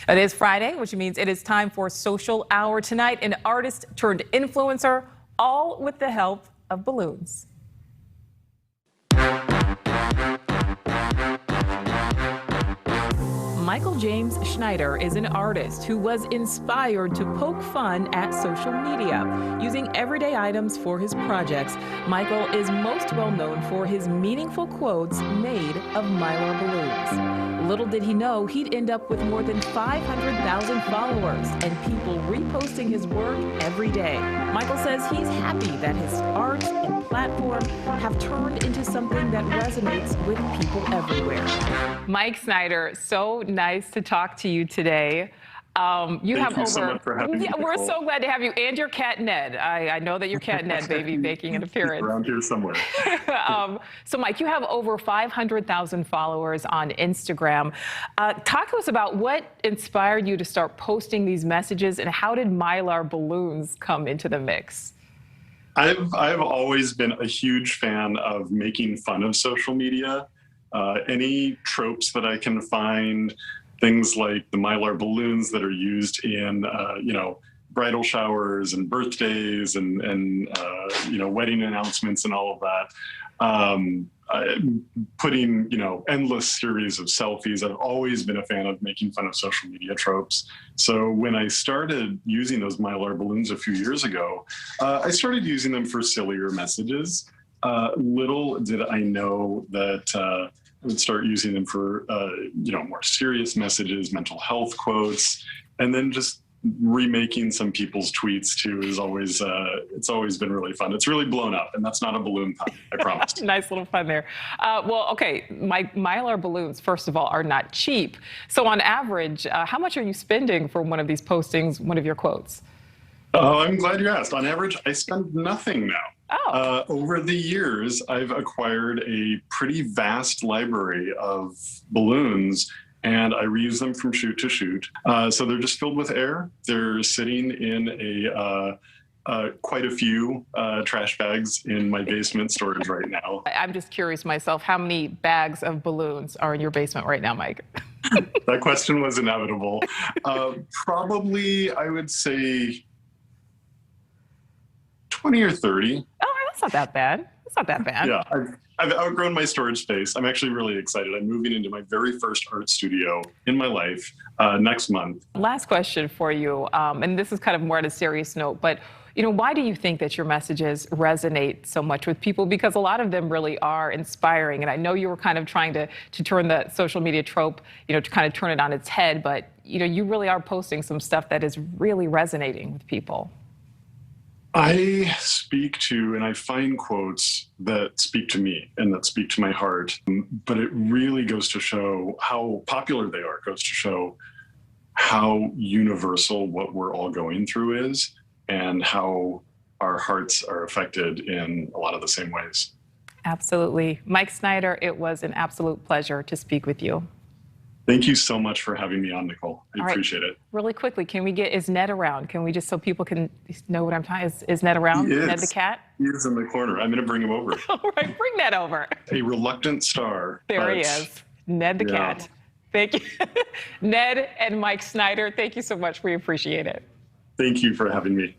It is Friday, which means it is time for Social Hour tonight. An artist turned influencer, all with the help of balloons. Michael James Schneider is an artist who was inspired to poke fun at social media. Using everyday items for his projects, Michael is most well known for his meaningful quotes made of Mylar balloons. Little did he know he'd end up with more than 500,000 followers and people reposting his work every day. Michael says he's happy that his art and platform have turned into something that resonates with people everywhere. Mike Schneider, so nice to talk to you today. Thank you so much for having me, We're Nicole. so glad to have you and your cat Ned. I know that your cat Ned may be making an appearance. Around here somewhere. So Mike, you have over 500,000 followers on Instagram. Talk to us about what inspired you to start posting these messages, and how did Mylar balloons come into the mix? I've always been a huge fan of making fun of social media. Any tropes that I can find, things like the Mylar balloons that are used in, bridal showers and birthdays and wedding announcements and all of that. Putting, endless series of selfies. I've always been a fan of making fun of social media tropes. So when I started using those Mylar balloons a few years ago, I started using them for sillier messages. Little did I know that I would start using them for, more serious messages, mental health quotes, and then just remaking some people's tweets too is always, it's always been really fun. It's really blown up, and that's not a balloon pun, I promise. Nice little fun there. Well, okay, Mylar balloons, first of all, are not cheap. So on average, how much are you spending for one of these postings, one of your quotes? Oh, I'm glad you asked. On average, I spend nothing now. Oh. Over the years, I've acquired a pretty vast library of balloons, and I reuse them from shoot to shoot. So they're just filled with air. They're sitting in quite a few trash bags in my basement storage right now. I'm just curious myself, how many bags of balloons are in your basement right now, Mike? That question was inevitable. Probably, I would say 20 or 30. Oh, that's not that bad. That's not that bad. Yeah, I've outgrown my storage space. I'm actually really excited. I'm moving into my very first art studio in my life next month. Last question for you, and this is kind of more on a serious note, but why do you think that your messages resonate so much with people? Because a lot of them really are inspiring, and I know you were kind of trying to turn the social media trope, to kind of turn it on its head, but you really are posting some stuff that is really resonating with people. I speak to, and I find quotes that speak to me and that speak to my heart, but it really goes to show how popular they are. It goes to show how universal what we're all going through is, and how our hearts are affected in a lot of the same ways. Absolutely. Mike Schneider, it was an absolute pleasure to speak with you. Thank you so much for having me on, Nicole. I appreciate it. Really quickly, can we get, is Ned around? Can we just, so people can know what I'm talking, is Ned around? He is. Ned the cat? He is in the corner. I'm going to bring him over. All right, bring Ned over. A reluctant star. There he is. Ned the cat. Thank you. Ned and Mike Schneider, thank you so much. We appreciate it. Thank you for having me.